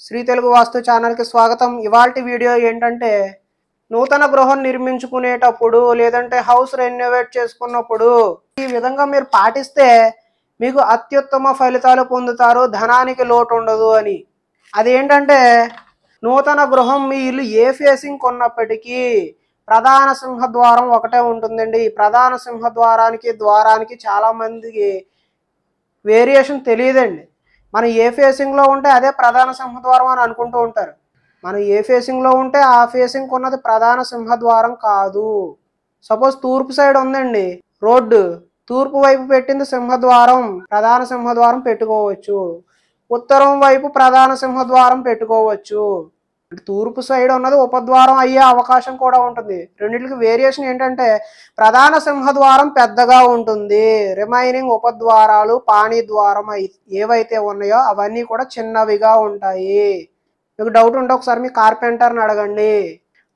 శ్రీ తెలుగు వాస్తు ఛానల్కి స్వాగతం. ఇవాల్టి వీడియో ఏంటంటే నూతన గృహం నిర్మించుకునేటప్పుడు లేదంటే హౌస్ రెనోవేట్ చేసుకున్నప్పుడు ఈ విధంగా మీరు పాటిస్తే మీకు అత్యుత్తమ ఫలితాలు పొందుతారు, ధనానికి లోటు ఉండదు అని. అదేంటంటే నూతన గృహం మీ ఇల్లు ఏ ఫేసింగ్ కొన్నప్పటికీ ప్రధాన సింహద్వారం ఒకటే ఉంటుందండి. ఈ ప్రధాన సింహద్వారానికి చాలా మందికి వేరియేషన్ తెలియదండి. మనం ఏ ఫేసింగ్లో ఉంటే అదే ప్రధాన సింహద్వారం అని అనుకుంటూ ఉంటారు. మనం ఏ ఫేసింగ్లో ఉంటే ఆ ఫేసింగ్ ఉన్నది ప్రధాన సింహద్వారం కాదు. సపోజ్ తూర్పు సైడ్ ఉందండి రోడ్డు, తూర్పు వైపు పెట్టింది సింహద్వారం, ప్రధాన సింహద్వారం పెట్టుకోవచ్చు. ఉత్తరం వైపు ప్రధాన సింహద్వారం పెట్టుకోవచ్చు. తూర్పు సైడ్ ఉన్నది ఉపద్వారం అయ్యే అవకాశం కూడా ఉంటుంది. రెండింటికి వేరియేషన్ ఏంటంటే ప్రధాన సింహద్వారం పెద్దగా ఉంటుంది, రిమైనింగ్ ఉపద్వారాలు పాణి ద్వారం ఏవైతే ఉన్నాయో అవన్నీ కూడా చిన్నవిగా ఉంటాయి. మీకు డౌట్ ఉంటే ఒకసారి మీ కార్పెంటర్ని అడగండి.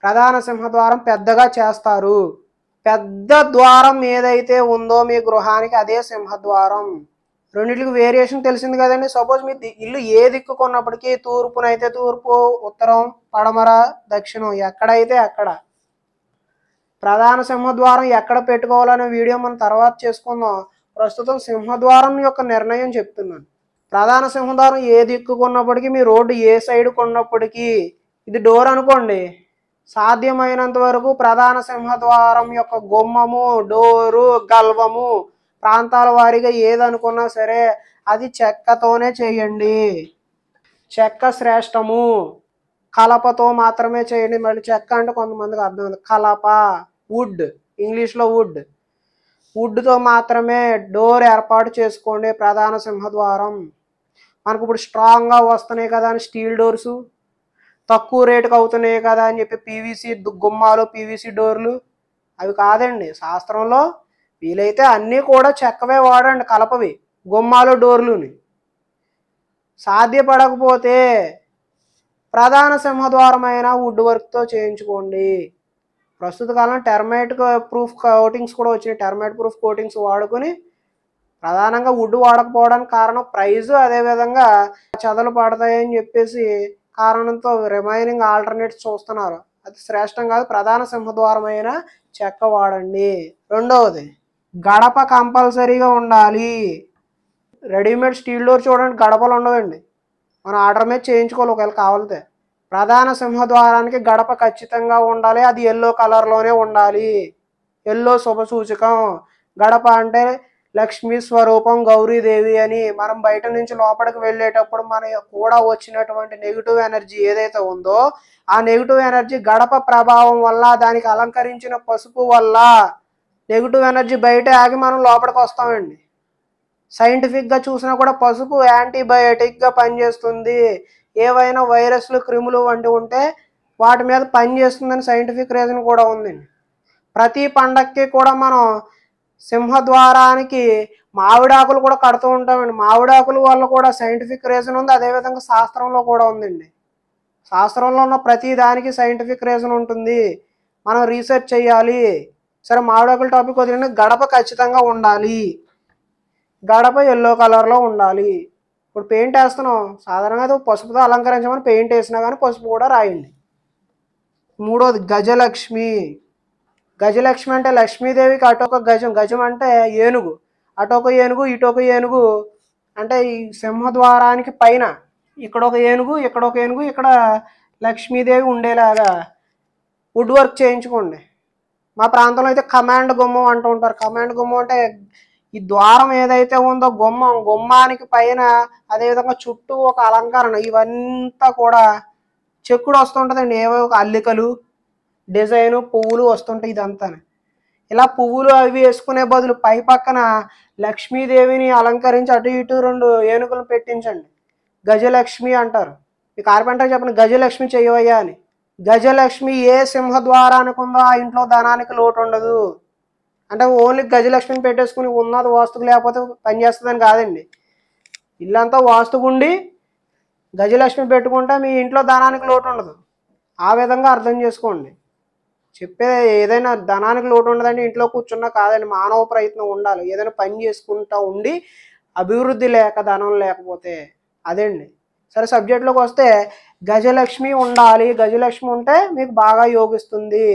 ప్రధాన సింహద్వారం పెద్దగా చేస్తారు. పెద్ద ద్వారం ఏదైతే ఉందో మీ గృహానికి అదే సింహద్వారం. రెండింటికి వేరియేషన్ తెలిసింది కదండి. సపోజ్ మీ ఇల్లు ఏ దిక్కు కొన్నప్పటికీ తూర్పునైతే తూర్పు, ఉత్తరం, పడమర, దక్షిణం ఎక్కడైతే అక్కడ ప్రధాన సింహద్వారం ఎక్కడ పెట్టుకోవాలనే వీడియో మనం తర్వాత చేసుకుందాం. ప్రస్తుతం సింహద్వారం యొక్క నిర్ణయం చెప్తున్నాను. ప్రధాన సింహద్వారం ఏ దిక్కు కొన్నప్పటికీ మీ రోడ్డు ఏ సైడ్ కొన్నప్పటికీ ఇది డోర్ అనుకోండి, సాధ్యమైనంత వరకు ప్రధాన సింహద్వారం యొక్క గుమ్మము, డోరు, గల్వము ప్రాంతాల వారీగా ఏదనుకున్నా సరే అది చెక్కతోనే చేయండి. చెక్క శ్రేష్టము. కలపతో మాత్రమే చేయండి. మళ్ళీ చెక్క అంటే కొంతమందికి అర్థం ఉంది, కలప, వుడ్, ఇంగ్లీష్లో వుడ్. వుడ్తో మాత్రమే డోర్ ఏర్పాటు చేసుకోండి. ప్రధాన సింహద్వారం మనకు ఇప్పుడు స్ట్రాంగ్గా వస్తున్నాయి కదా అని స్టీల్ డోర్సు, తక్కువ రేటుకు అవుతున్నాయి కదా అని చెప్పి పీవీసీ గుమ్మాలు, పీవీసీ డోర్లు అవి కాదండి. శాస్త్రంలో వీలైతే అన్నీ కూడా చెక్కవే వాడండి, కలపవి గుమ్మాలు, డోర్లుని. సాధ్యపడకపోతే ప్రధాన సింహద్వారం అయినా వుడ్ వర్క్తో చేయించుకోండి. ప్రస్తుత కాలం టెర్మైట్ ప్రూఫ్ కోటింగ్స్ కూడా వచ్చినాయి. టెర్మైట్ ప్రూఫ్ కోటింగ్స్ వాడుకొని ప్రధానంగా వుడ్ వాడకపోవడానికి కారణం ప్రైజు, అదేవిధంగా చెదలు పడతాయని చెప్పేసి కారణంతో రిమైనింగ్ ఆల్టర్నేట్స్ చూస్తున్నారు. అది శ్రేష్టం కాదు. ప్రధాన సింహద్వారం అయినా చెక్క వాడండి. రెండవది, గడప కంపల్సరీగా ఉండాలి. రెడీమేడ్ స్టీల్ డోర్ చూడండి, గడపలు ఉండవండి. మనం ఆర్డర్ మీద చేయించుకోవాలి ఒకవేళ కావాలితే. ప్రధాన సింహద్వారానికి గడప ఖచ్చితంగా ఉండాలి. అది ఎల్లో కలర్లోనే ఉండాలి. ఎల్లో శుభ సూచకం. గడప అంటే లక్ష్మీ స్వరూపం, గౌరీదేవి అని. మనం బయట నుంచి లోపలికి వెళ్ళేటప్పుడు మన కూడా వచ్చినటువంటి నెగిటివ్ ఎనర్జీ ఏదైతే ఉందో ఆ నెగిటివ్ ఎనర్జీ గడప ప్రభావం వల్ల, దానికి అలంకరించిన పసుపు వల్ల నెగిటివ్ ఎనర్జీ బయట ఆగి మనం లోపలికి వస్తామండి. సైంటిఫిక్గా చూసినా కూడా పసుపు యాంటీబయాటిక్గా పనిచేస్తుంది. ఏవైనా వైరస్లు, క్రిములు వంటి ఉంటే వాటి మీద పనిచేస్తుందని సైంటిఫిక్ రీజన్ కూడా ఉందండి. ప్రతి పండక్కి కూడా మనం సింహద్వారానికి మామిడాకులు కూడా కడుతూ ఉంటామండి. మామిడాకుల వల్ల కూడా సైంటిఫిక్ రీజన్ ఉంది, అదేవిధంగా శాస్త్రంలో కూడా ఉందండి. శాస్త్రంలో ఉన్న ప్రతి దానికి సైంటిఫిక్ రీజన్ ఉంటుంది. మనం రీసెర్చ్ చేయాలి. సరే, మామిడాకుల టాపిక్ వదిలిన గడప ఖచ్చితంగా ఉండాలి. గడప ఎల్లో కలర్లో ఉండాలి. ఇప్పుడు పెయింట్ వేస్తున్నాం, సాధారణంగా పసుపుతో అలంకరించమని పెయింట్ వేసినా కానీ పసుపు కూడా రాయండి. మూడోది, గజలక్ష్మి. గజలక్ష్మి అంటే లక్ష్మీదేవికి అటొక గజం, గజం అంటే ఏనుగు, అటొక ఏనుగు ఇటొక ఏనుగు. అంటే ఈ సింహద్వారానికి పైన ఇక్కడ ఒక ఏనుగు, ఇక్కడ ఒక ఏనుగు, ఇక్కడ లక్ష్మీదేవి ఉండేలాగా వుడ్ వర్క్ చేయించుకోండి. మా ప్రాంతంలో అయితే కమాండ్ గుమ్మం అంటూ ఉంటారు. కమాండ్ గుమ్మం అంటే ఈ ద్వారం ఏదైతే ఉందో గుమ్మానికి పైన, అదేవిధంగా చుట్టూ ఒక అలంకరణ, ఇవంతా కూడా చెక్కుడు వస్తుంటుందండి. ఏవో ఒక అల్లికలు, డిజైను, పువ్వులు వస్తుంటాయి. ఇదంతా ఇలా పువ్వులు అవి వేసుకునే బదులు పై పక్కన లక్ష్మీదేవిని అలంకరించి అటు ఇటు 2 ఏనుగులను పెట్టించండి. గజలక్ష్మి అంటారు. మీ కార్పెంటర్ చెప్పండి, గజలక్ష్మి చేయవయ్యా అని. గజలక్ష్మి ఏ సింహద్వారానికి ఉందో ఆ ఇంట్లో ధనానికి లోటు ఉండదు. అంటే ఓన్లీ గజలక్ష్మిని పెట్టేసుకుని ఉన్నది వాస్తుకు లేకపోతే పనిచేస్తుందని కాదండి. ఇల్లంతా వాస్తుగుండి గజలక్ష్మి పెట్టుకుంటే మీ ఇంట్లో ధనానికి లోటు ఉండదు. ఆ విధంగా అర్థం చేసుకోండి. చెప్పే ఏదైనా ధనానికి లోటు ఉండదండి ఇంట్లో కూర్చున్నా కాదండి. మానవ ప్రయత్నం ఉండాలి. ఏదైనా పని చేసుకుంటూ ఉండి అభివృద్ధి లేక ధనం లేకపోతే అదండి. సరే సబ్జెక్ట్లోకి వస్తే గజలక్ష్మి ఉండాలి, గజలక్ష్మి ఉంటే మీకు బాగా యోగిస్తుంది.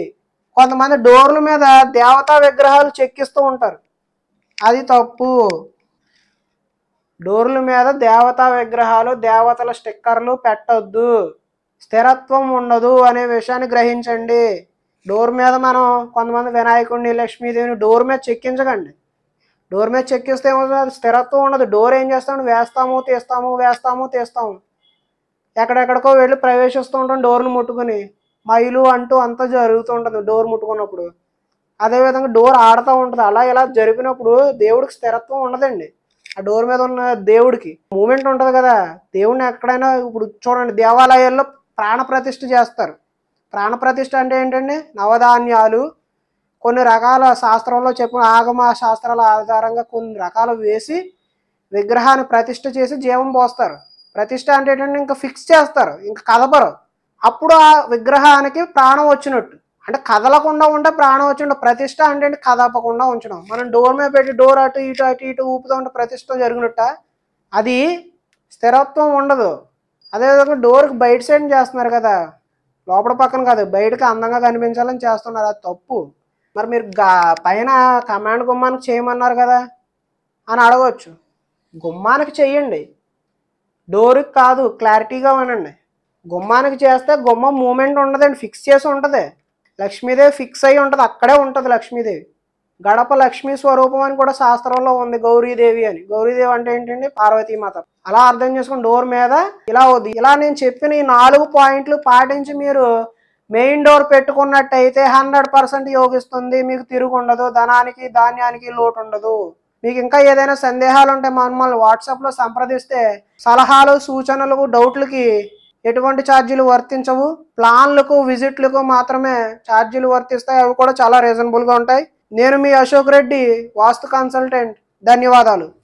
కొంతమంది డోర్ల మీద దేవతా విగ్రహాలు చెక్కిస్తూ ఉంటారు, అది తప్పు. డోర్ల మీద దేవతా విగ్రహాలు, దేవతల స్టిక్కర్లు పెట్టొద్దు, స్థిరత్వం ఉండదు అనే విషయాన్ని గ్రహించండి. డోర్ మీద మనం కొంతమంది వినాయకుడిని, లక్ష్మీదేవిని డోర్ మీద చెక్కించకండి. డోర్ మీద చెక్కిస్తే ఏమవుతుంది, స్థిరత్వం ఉండదు. డోర్ ఏం చేస్తాం, వేస్తాము తీస్తాము, వేస్తాము తీస్తాము, ఎక్కడెక్కడికో వెళ్ళి ప్రవేశిస్తూ ఉంటాం డోర్లు ముట్టుకుని, మైలు అంటూ అంతా జరుగుతూ ఉంటుంది డోర్ ముట్టుకున్నప్పుడు. అదేవిధంగా డోర్ ఆడుతూ ఉంటుంది. అలా ఇలా జరిపినప్పుడు దేవుడికి స్థిరత్వం ఉండదండి. ఆ డోర్ మీద ఉన్న దేవుడికి మూమెంట్ ఉంటుంది కదా. దేవుడిని ఎక్కడైనా ఇప్పుడు చూడండి, దేవాలయాల్లో ప్రాణప్రతిష్ఠ చేస్తారు. ప్రాణప్రతిష్ఠ అంటే ఏంటండి, నవధాన్యాలు కొన్ని రకాల శాస్త్రంలో చెప్పిన ఆగమ శాస్త్రాల ఆధారంగా కొన్ని రకాలు వేసి విగ్రహాన్ని ప్రతిష్ఠ చేసి జీవం పోస్తారు. ప్రతిష్ఠ అంటే ఏంటంటే ఇంకా ఫిక్స్ చేస్తారు, ఇంకా కదపరు. అప్పుడు ఆ విగ్రహానికి ప్రాణం వచ్చినట్టు, అంటే కదలకుండా ఉంటే ప్రాణం వచ్చినట్టు. ప్రతిష్ఠ అంటే కదపకుండా ఉంచడం. మనం డోర్ మీద పెట్టి డోర్ అటు ఇటు అటు ఇటు ఊపుతూ ఉంటే ప్రతిష్ఠ జరిగినట్ట, అది స్థిరత్వం ఉండదు. అదేవిధంగా డోర్కి బయట సైడ్ చేస్తున్నారు కదా, లోపల పక్కన కాదు, బయటకు అందంగా కనిపించాలని చేస్తున్నారు, అది తప్పు. మరి మీరు పైన కమాండ్ గుమ్మానికి చేయమన్నారు కదా అని అడగవచ్చు. గుమ్మానికి చెయ్యండి, డోర్కి కాదు, క్లారిటీగా వినండి. గుమ్మానికి చేస్తే గుమ్మం మూమెంట్ ఉండదండి, ఫిక్స్ చేసి ఉంటుంది. లక్ష్మీదేవి ఫిక్స్ అయి ఉంటుంది, అక్కడే ఉంటుంది లక్ష్మీదేవి. గడప లక్ష్మీ స్వరూపం అని కూడా శాస్త్రంలో ఉంది, గౌరీదేవి అని. గౌరీదేవి అంటే ఏంటండి, పార్వతీమాత. అలా అర్థం చేసుకుని డోర్ మీద ఇలా వద్దు. ఇలా నేను చెప్పిన ఈ 4 పాయింట్లు పాటించి మీరు మెయిన్ డోర్ పెట్టుకున్నట్టయితే 100% యోగిస్తుంది. మీకు తిరుగు ఉండదు, ధనానికి ధాన్యానికి లోటు ఉండదు. మీకు ఇంకా ఏదైనా సందేహాలు ఉంటే మమ్మల్ని వాట్సాప్లో సంప్రదిస్తే సలహాలు, సూచనలు, డౌట్లకి ఎటువంటి ఛార్జీలు వర్తించవు. ప్లాన్లకు, విజిట్లకు మాత్రమే ఛార్జీలు వర్తిస్తాయి. అవి కూడా చాలా రీజనబుల్గా ఉంటాయి. నేను మీ అశోక్ రెడ్డి, వాస్తు కన్సల్టెంట్. ధన్యవాదాలు.